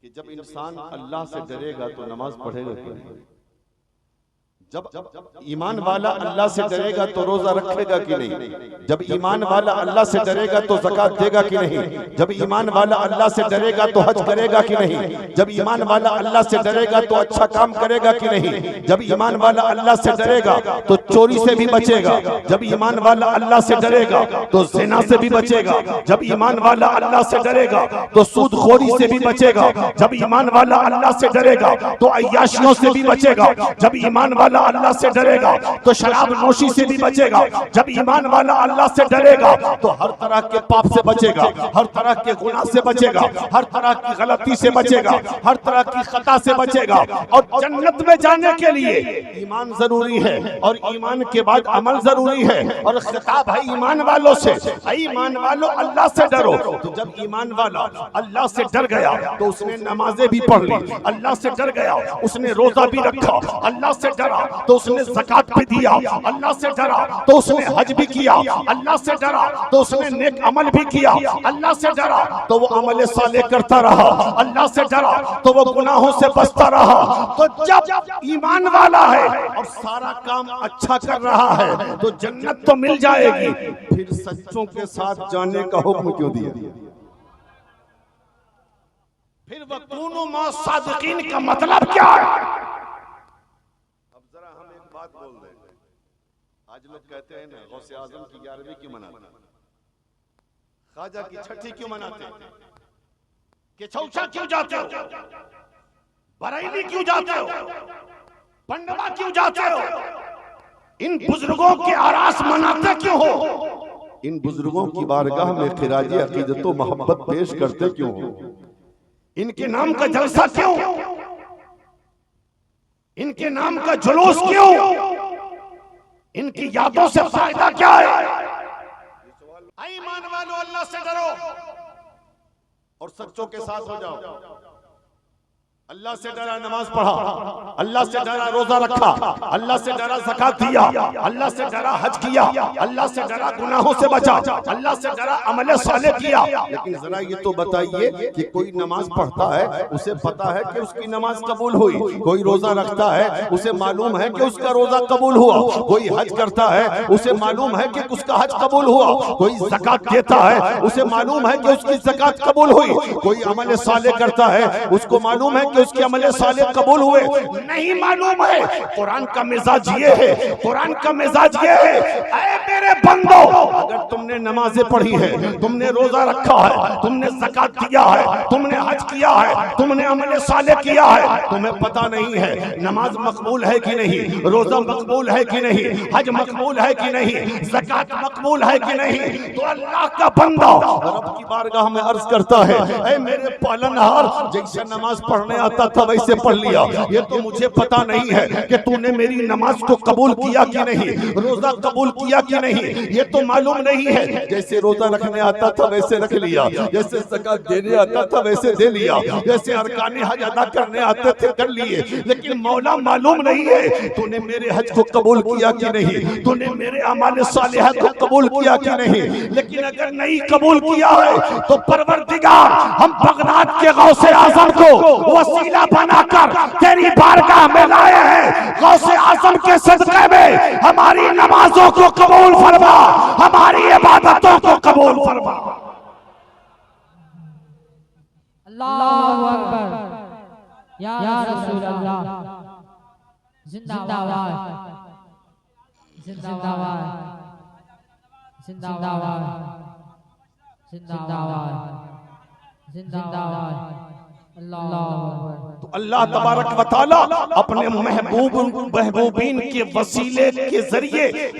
कि जब इंसान अल्लाह से डरेगा तो नमाज पढ़ेगा क्यों? जब ईमान वाला अल्लाह से डरेगा तो रोजा रखेगा कि नहीं? जब ईमान वाला अल्लाह से डरेगा तो ज़कात देगा कि नहीं? जब ईमान वाला अल्लाह से डरेगा तो हज करेगा कि नहीं? जब ईमान वाला अल्लाह से डरेगा तो अच्छा काम करेगा कि नहीं? जब ईमान वाला अल्लाह से डरेगा तो चोरी से भी बचेगा। जब ईमान वाला अल्लाह से डरेगा तो ज़िना से भी बचेगा। जब ईमान वाला अल्लाह से डरेगा तो सूदखोरी से भी बचेगा। जब ईमान वाला अल्लाह से डरेगा तो अय्याशियों से भी बचेगा। जब ईमान वाला अल्लाह से डरेगा तो शराब नोशी से भी बचेगा। जब ईमान वाला अल्लाह से डरेगा तो हर तरह के पाप से बचेगा, हर तरह के गुनाह से बचेगा, हर तरह की गलती से बचेगा, हर तरह की खता से बचेगा। और जन्नत में जाने के लिए ईमान जरूरी है और ईमान के बाद अमल जरूरी है। और खिताब है ईमान वालों से, ईमान वालों अल्लाह से डरो। तो जब ईमान वाला अल्लाह से डर गया तो उसने नमाजें भी पढ़ ली, अल्लाह से डर गया उसने रोजा भी रखा, अल्लाह से डरा तो उसने ज़कात भी दिया, अल्लाह से डरा तो उसने हज भी किया, अल्लाह से डरा तो उसने नेक अमल भी किया, अल्लाह से डरा तो वो अमल साले करता रहा, अल्लाह से डरा तो वो गुनाहों से बचता रहा। तो जब ईमान वाला है और सारा काम अच्छा कर रहा है तो जन्नत तो मिल जाएगी, फिर सच्चों के साथ जाने का हुक्म क्यों दिया? फिर वकूनु मा सादिकीन का मतलब क्या है? बात बोल रहे हैं। आज लोग कहते हैं ना गौसे आजम की 11वीं क्यों मनाते हैं, ख्वाजा की छठी क्यों मनाते हैं, कि चौसा क्यों जाते हो, बरेली क्यों जाते हो, पंडवा क्यों जाते हो, इन बुजुर्गों के आरास मनाते क्यों हो? इन बुजुर्गों की बारगाह में खिराज अकीदत व मोहब्बत पेश करते क्यों हो? इनके नाम का जलसा क्यों, इनके नाम का जुलूस क्यों, इनकी यादों से फायदा क्या है? ईमान वालों अल्लाह से डरो और सच्चों के साथ हो जाओ। अल्लाह से डरा नमाज पढ़ा, अल्लाह से डरा रोजा रखा, अल्लाह से डरा ज़कात दिया, अल्लाह से डरा हज किया, अल्लाह से डरा गुनाहों से बचा, अल्लाह से डरा अमल साले किया। लेकिन जरा ये तो बताइए कि कोई नमाज पढ़ता है उसे पता है कि उसकी नमाज कबूल हुई, कोई रोजा रखता है उसे मालूम है कि उसका रोजा कबूल हुआ, कोई हज करता है उसे मालूम है कि उसका हज कबूल हुआ, कोई ज़कात देता है उसे मालूम है कि उसकी ज़कात कबूल हुई, कोई अमल साले करता है उसको मालूम है कि उसके अमल साले कबूल हुए। नहीं मालूम है, कुरान का मिजाज ये है, कुरान का मिजाज ये है, ऐ मेरे बंदो अगर तुमने नमाजें पढ़ी है, तुमने रोजा रखा है, तुमने ज़कात दिया है, तुमने हज किया है, तुमने अमल साले किया है, तुम्हें पता नहीं है नमाज मकबूल है कि नहीं, रोजा मकबूल है कि नहीं, हज मकबूल है कि नहीं, ज़कात मकबूल है कि नहीं, तो अल्लाह का बंदा रब की बारगाह में अर्ज करता है, ऐ मेरे पालनहार जैसे नमाज पढ़ने आता था वैसे पढ़ लिया, ये तो मुझे पता नहीं है कि तूने मेरी नमाज को कबूल किया कि नहीं, रोजा कबूल किया कि नहीं, ये तो मालूम नहीं है। जैसे रोजा रखने आता था वैसे रख लिया, जैसे ज़कात देने आता था वैसे दे लिया, जैसे अरकाने हज अदा करने आते थे कर लिए, लेकिन मौला मालूम नहीं है तूने मेरे हज को कबूल किया कि नहीं, तूने मेरे अमाल सालिहा को कबूल किया कि नहीं। लेकिन अगर नहीं कबूल किया है तो परवरदिगार हम बगदाद के गौसे आजम को वसीला बनाकर तेरी बारगाह में लाए हैं, गौसे आजम के सदक़े में हमारी नमाजों को कबूल फरमा, हमारी इबादतों को कबूल फरमा। अल्लाहु अकबर या रसूल अल्लाह, जिंदाबाद जिंदाबाद जिंदाबाद जिंदाबाद जिंदाबाद। तो अल्लाह तबारक व तआला अपने महबूबीन के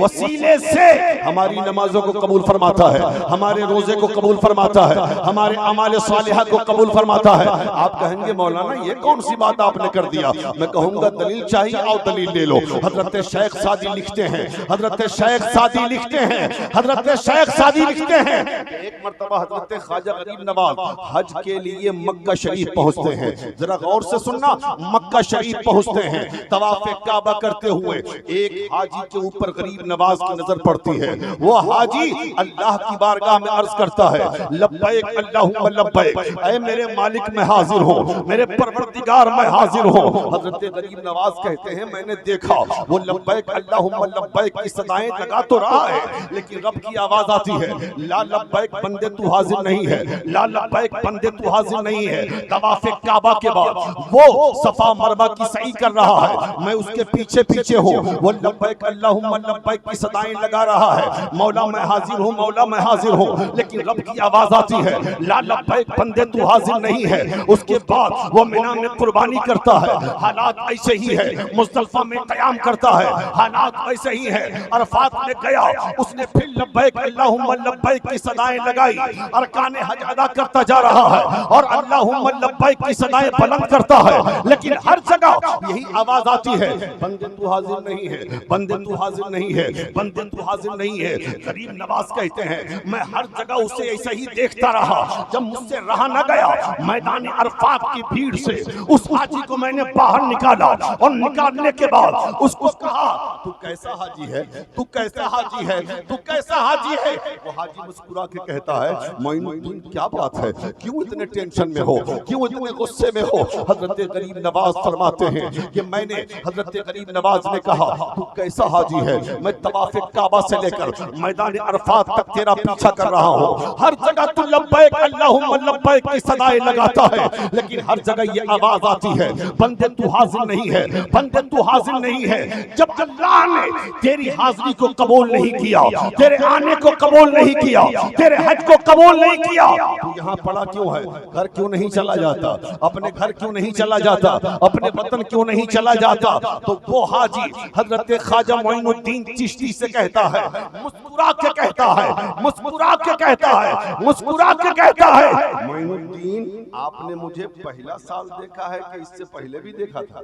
वसीले से हमारी नमाजों को कबूल फरमाता है, हमारे रोजे को कबूल फरमाता है, हमारे अमाल सालिहा को कबूल फरमाता है। आप कहेंगे मौलाना ये कौन सी बात आपने कर दिया? मैं कहूंगा दलील चाहिए, आओ दलील ले लो। हजरत शेख सादी लिखते हैं, हजरत शेख सादी लिखते हैं, हजरत शेख सादी लिखते हैं, एक मर्तबा हजरत ख्वाजा गरीब नवाज हज के लिए मक्का शरीफ पहुंचते हैं। जरा गौर से सुनना, मक्का शरीफ पहुंचते हैं, तवाफ काबा करते हुए एक हाजी के ऊपर गरीब नवाज की नजर पड़ती है। वो हाजी अल्लाह की बारगाह में अर्ज करता है, लब्बैक अल्लाहुम्मा लब्बैक, ऐ मेरे मालिक मैं हाजिर हूँ, मेरे परवरदिगार मैं हाजिर हूँ। हजरत गरीब नवाज कहते हैं मैंने देखा वो लब्बैक अल्लाहुम्मा लब्बैक की सदाएं लगा तो रहा है, लेकिन रब की आवाज आती है, ला लब्बैक बंदे तू हाजिर नहीं है, ला लब्बैक बंदे तू हाजिर नहीं है। तवाफ काबा के बाद वो सफा मरवा की सही कर रहा है, मैं उसके पीछे पीछे हूँ, वो लब्बैक अल्लाहुम्मा लब्बैक की सदाएं लगा रहा है, मौला मैं हाजिर हूँ, मौला मैं हाजिर हूँ। लेकिन रब की आवाज आती है, ला लब्बैक बंदे तू हाजिर नहीं है। उसके बाद वो मिना में कुर्बानी करता है, हालात ऐसे ही है। मुज़दलिफा में क़याम करता है, हालात ऐसे ही है। अरफात में गया, उसने फिर लब्बैक अल्लाहुम्मा लब्बैक की सदाएं लगाई, अरकान हज अदा करता जा रहा है और अल्लाहुम्मा लब्बैक की सदाएं बुलंद करता है। लेकिन हर जगह यही आवाज आती है, बंदे तू हाजिर नहीं है, बंदे तू हाजिर नहीं है, बंदे तू हाजिर नहीं है। गरीब नवाज कहते हैं मैं हर जगह उसे ऐसा ही देखता रहा, जब मुझसे रहा न गया, मैदान अरफात की भीड़ से उस हाजी को मैंने बाहर निकाला और निकालने के बाद उसको कहा, तू कैसा हाजी है, तू कैसा हाजी है, तू कैसा हाजी है। वो हाजी मुस्कुरा के कहता है, मोइनुद्दीन क्या बात है, क्यों इतने टेंशन में हो, क्यों इतने गुस्से में हो। हजरत गरीब नवाज फरमाते हैं कि मैंने, हजरत गरीब नवाज ने कहा तू कैसा हाजी है, मैं तवाफ काबा से लेकर मैदान अरफात तक तेरा पीछा कर रहा हूँ, हर जगह तू लब्बैक अल्लाहुम्मा लब्बैक की सदाएं लगाता है, लेकिन हर जगह ये आवाज आती है, बंदे तू हाजिर नहीं है, बंदे तू हाजिर नहीं है। जब अल्लाह ने तेरी हाजिरी को कबूल नहीं किया, तेरे आने को कबूल नहीं किया, तेरे हज को कबूल नहीं किया, तू यहाँ पड़ा क्यों है, घर क्यों नहीं चला जाता, अपने घर क्यों नहीं चला जाता, अपने वतन क्यों नहीं चला जाता। तो वो हाजी हजरत ख्वाजा मोइनुद्दीन चिश्ती से कहता है, मुस्कुरा के कहता है, मुस्कुरा के कहता है, मुस्कुरा के कहता है, मोइनुद्दीन आपने मुझे पहला साल देखा है कि इससे पहले भी देखा था,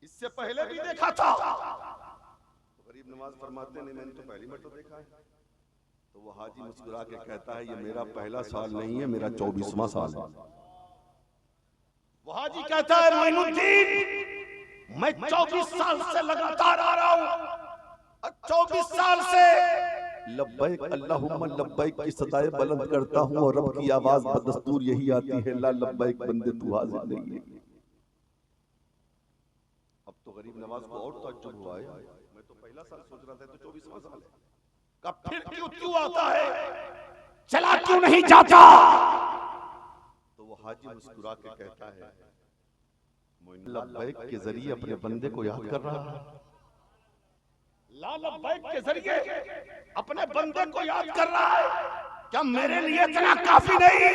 इससे पहले भी देखा था। गरीब नवाज फरमाते नहीं मैंने तो पहली बार तो देखा है। तो वो हाजी मुस्कुरा के कहता है ये मेरा पहला साल नहीं है, मेरा 24वां साल है। वो हाजी कहता है मोइनुद्दीन मैं 24 साल से लगातार आ रहा हूं, 24 साल से लब्बैक अल्लाहुम्मा लब्बैक की सदाएं बुलंद करता हूं और रब की आवाज बदस्तूर यही आती है, ला लब्बैक बंदे तू हाजिर नहीं है। अब तो गरीब नवाज को और ताज्जुब हुआ है, मैं तो पहला साल सोच रहा था, तो 24वां साल है, कब फिर क्यों आता है, चला क्यों नहीं जाता। तो वो हाजी मुस्कुरा के कहता है, लब्बैक के जरिए अपने बंदे को याद कर रहा है, ला लब्बैक के जरिए अपने बंदे को याद कर रहा है। क्या मेरे लिए इतना काफी नहीं,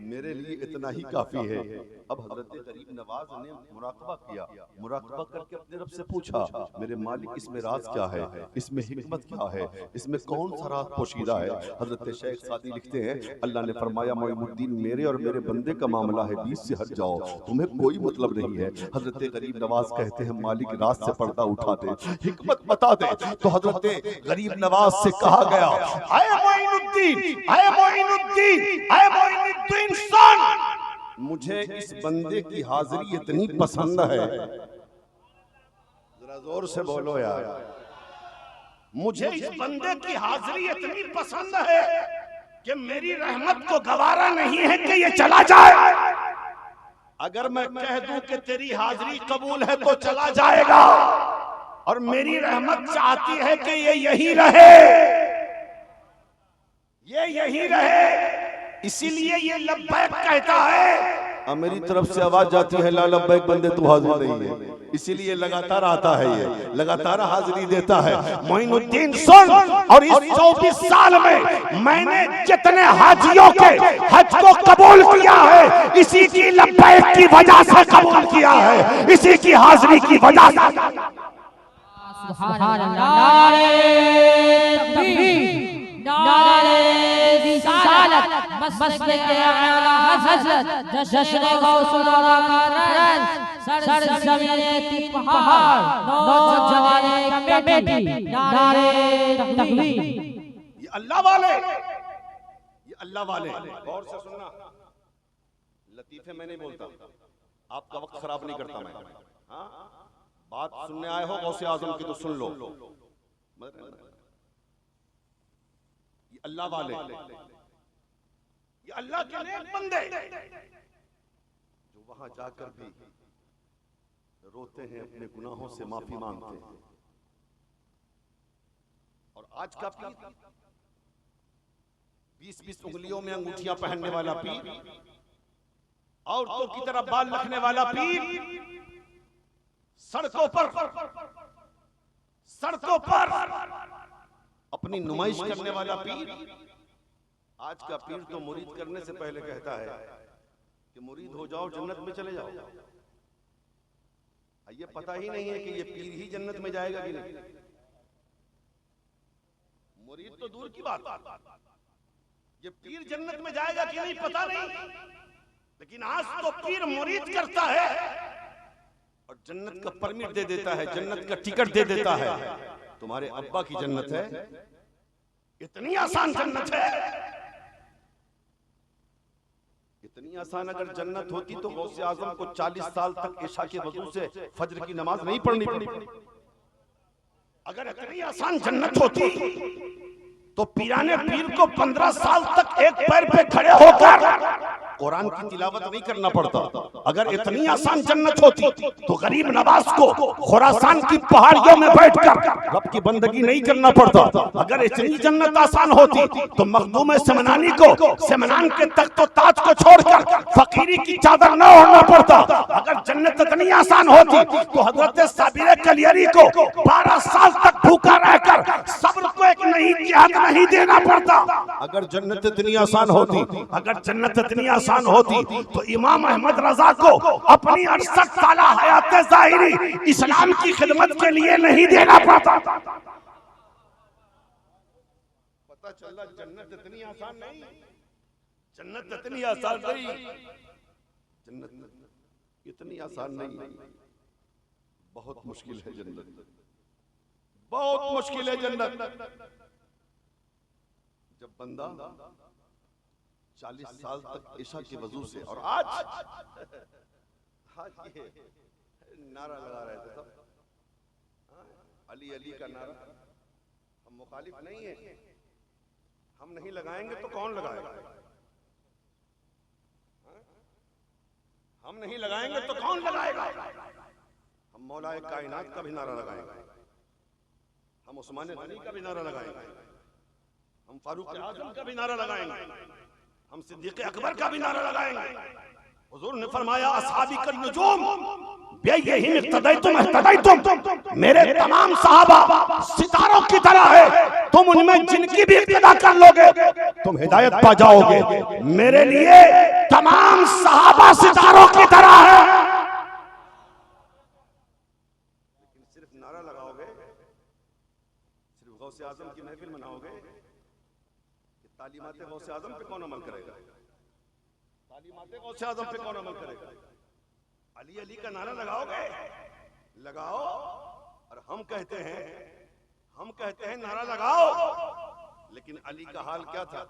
मेरे लिए इतना ही काफी है। अब हजरत गरीब नवाज ने मुराकबा किया, मुराकबा करके अपने रब से पूछा, मेरे मालिक इसमें राज क्या है, इसमें हिकमत क्या है, इसमें कौन सा राज पोशीदा है। हजरत शेख सादी लिखते हैं, अल्लाह ने फरमाया मोइनुद्दीन मेरे और मेरे बंदे का मामला है, बीच से हट जाओ, तुम्हें कोई मतलब नहीं है। हजरत गरीब नवाज कहते हैं मालिक राज से पर्दा उठा दे, हिकमत बता दे। तो हजरत गरीब नवाज से कहा गया, आए मोइनुद्दीन, आए मोइनुद्दीन, आए मोइनुद्दीन सन, मुझे इस बंदे की हाजिरी इतनी पसंद है, जरा जोर से बोलो यार, मुझे इस बंदे की हाजिरी इतनी पसंद है कि मेरी रहमत को गवारा नहीं है कि ये चला जाए। अगर मैं कह दूं कि तेरी हाजिरी कबूल है तो चला जाएगा, और मेरी रहमत चाहती है कि ये यही रहे, ये यही रहे, इसीलिए ये लब्बैक कहता है। अब मेरी तरफ से आवाज जाती है, ला लब्बैक बंदे तू हाजिर नहीं है, इसीलिए लगातार आता है, ये लगातार हाजिरी देता है। मोइनुद्दीन सुन, और इस 24 साल में मैंने जितने हाजियों के हज को कबूल किया है, इसी की लब्बैक की वजह से कबूल किया है, इसी की हाजिरी की वजह से। सुभान अल्लाह, नारे तकबीर, नारे रिसालत, मस्जिद आला हजरत, जश्न गौसुल आला का रन, सर ज़मीने ती पहाड़, नौजवाने कमेटी, नारे तकबीर। ये अल्लाह वाले, ये अल्लाह वाले, गौर से सुनना, लतीफे मैं नहीं बोलता, आपका वक्त खराब नहीं करता मैं। हाँ, बात सुनने आए हो गौसे आजम की तो सुन लो। ये अल्लाह वाले, ये अल्लाह के नेक बंदे जो वहां जाकर भी रोते हैं, अपने गुनाहों से माफी मांगते हैं। और आज का पीर 20-20 उंगलियों में अंगूठियां पहनने वाला पीर, औरतों की तरह बाल रखने वाला पीर, सड़कों पर अपनी नुमाइश करने वाला पीर। आज का पीर तो मुरीद करने से पहले कहता है कि मुरीद हो जाओ, जन्नत में चले जाओ। ये पता ही नहीं है कि ये पीर ही जन्नत में जाएगा कि नहीं। मुरीद तो दूर की बात, ये पीर जन्नत में जाएगा कि नहीं पता नहीं, लेकिन आज तो पीर मुरीद करता है और जन्नत का परमिट दे देता है, जन्नत का टिकट दे देता है। तुम्हारे अब्बा की जन्नत है, इतनी आसान जन्नत है। इतनी आसान अगर जन्नत होती तो गौसे आजम को 40 साल तक इशा के वजू से फज्र की नमाज नहीं पढ़नी पड़ी। अगर इतनी आसान जन्नत होती तो पीराने पीर को 15 साल तक एक पैर पे खड़े होकर कुरान की तिलावत नहीं करना पड़ता। अगर इतनी आसान जन्नत होती तो गरीब नवाज को खुरासान की पहाड़ियों में बैठकर रब की बंदगी नहीं करना पड़ता। अगर इतनी जन्नत आसान होती तो मखदूम समनानी को समनान के तख्त व ताज को छोड़कर फकीरी की चादर न ओढ़ना पड़ता। अगर जन्नत इतनी आसान होती तो हजरत साबिर कलियरी को 12 साल तक भूखा रहकर सब्र को एक नहीं देना पड़ता। अगर जन्नत इतनी आसान होती, अगर जन्नत इतनी आसान होती तो इमाम अहमद रजा को अपनी 68 साल हयात ज़ाहिरी इस्लाम की खिदमत के लिए नहीं देना पड़ता। पता चला जन्नत इतनी आसान नहीं, जन्नत इतनी आसान नहीं, जन्नत इतनी आसान नहीं। बहुत मुश्किल है जन्नत, बहुत मुश्किल है जन्नत। जब बंदा 40 साल तक इशा के वजू से, और आज ये नारा लगा रहे थे सब, अली अली का नारा। हम मुखालिफ नहीं है, हम नहीं लगाएंगे तो कौन लगाएगा? हम नहीं लगाएंगे तो कौन लगाएगा? हम मौलाए कायनात का भी नारा लगाएंगे, हम उस्मान गनी का भी नारा लगाएंगे, हम फारूक आजम का भी नारा लगाएंगे, हम सिद्दीक अकबर का भी नारा लगाएंगे। हुजूर ने फरमाया असहाबी कल नुजूम बियहिम इक्तदैतुम इहतदैतुम, मेरे तमाम सहाबा सितारों की तरह है, तुम उनमें जिनकी भी इक्तदा कर लोगे तुम हिदायत पा जाओगे। मेरे लिए तमाम सहाबा सितारों की तरह है। लेकिन सिर्फ नारा लगाओगे, सिर्फ गौसे आजम की महफिल मनाओगे, तालीमाते गौसे आजम पे कौन अमल करेगा? तालीमाते गौसे आजम पे कौन अमल करेगा? अली अली का नारा लगाओगे? लगाओ। और हम कहते हैं नारा लगाओ, लेकिन अली का हाल क्या था?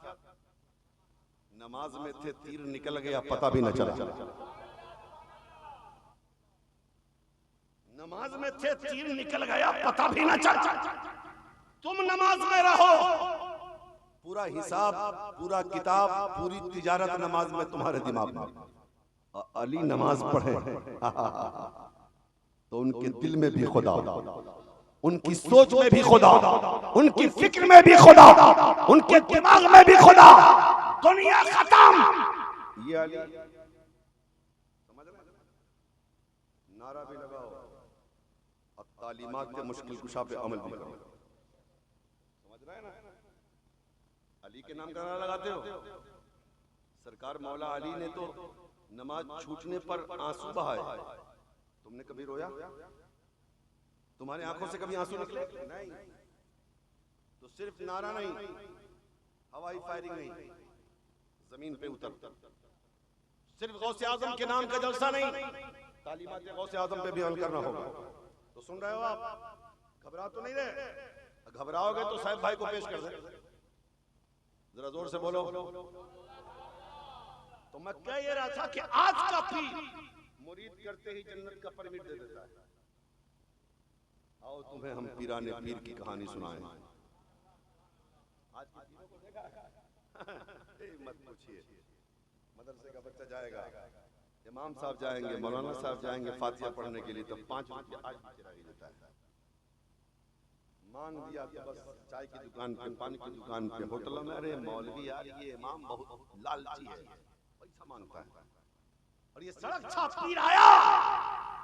नमाज में थे, तीर निकल गया पता भी न चला। नमाज में थे, तीर निकल गया पता भी न चला। तुम नमाज में रहो, पूरा हिसाब, पूरा किताब, पूरी तिजारत नमाज में तुम्हारे दिमाग में। अली नमाज पढ़े तो उनके दिल में भी खुदा, उनकी सोच में भी खुदा, उनकी फिक्र में भी खुदा, उनके दिमाग में भी खुदा। दुनिया खत्म। ये अली समझ रहे? नारा भी लगाओ और तालीमात के मुश्किल कुशा पे अमल भी करो। समझ रहे हैं ना? अली के नाम का नारा लगाते हो। सरकार मौला अली ने तो नमाज छूटने पर आंसू बहाए। तुमने कभी रोया? तुम्हारी आंखों से कभी आंसू निकले? नहीं। तो सिर्फ नारा नहीं, हवाई फायरिंग नहीं, जमीन पे उतर, सिर्फ गौसे आजम के नाम का जलसा नहीं, तालीमात गौसे आजम पे भी अमल करना होगा। तो सुन रहे हो आप? घबरा तो नहीं रहे? घबराओगे तो साहब भाई को पेश कर दे, जरा जोर से बोलो। तो मैं कह ये रहा था कि आज का पीर मुरीद करते ही जन्नत का परमिट दे देता है। आओ तुम्हें हम पीराने पीर की कहानी सुनाएं। आज के पीरों को देखा मत पूछिए। मदरसे का बच्चा जाएगा, इमाम साहब जाएंगे, मौलाना साहब जाएंगे फातिहा पढ़ने के लिए, तो 5 रुपये आज भी चला ही देता है। मांग दिया तो बस चाय की दुकान पे, पानी की दुकान पे, होटल में, अरे मौलवी यार ये इमाम बहुत लालची है, पैसा मांगता है। और ये सड़क छाप पीर आया,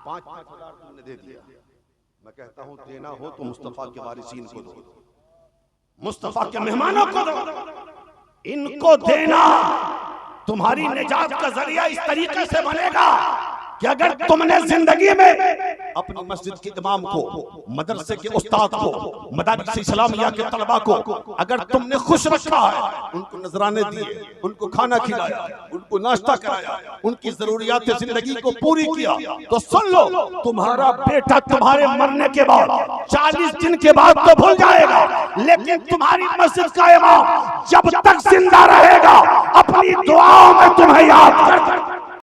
5-5 हजार तुमने दे दिया। मैं कहता हूं देना हो तो मुस्तफा के वारिसीन को दो, मुस्तफा के मेहमानों को दो, इनको देना तुम्हारी निजात का जरिया इस तरीके से बनेगा कि अगर तुमने जिंदगी में अपनी मस्जिद के इमाम को, मदरसे के उस्ताद को, मदारिस इस्लामिया के तलबा को अगर तुमने खुश रखा है, उनको नजराने दिए, उनको खाना खिलाया, उनको नाश्ता कराया, उनकी जरूरियात जिंदगी को पूरी किया, तो सुन लो तुम्हारा बेटा तुम्हारे मरने के बाद 40 दिन के बाद तो भूल जाएगा, लेकिन तुम्हारी मस्जिद का इमाम जब तक जिंदा रहेगा अपनी दुआओं में तुम्हें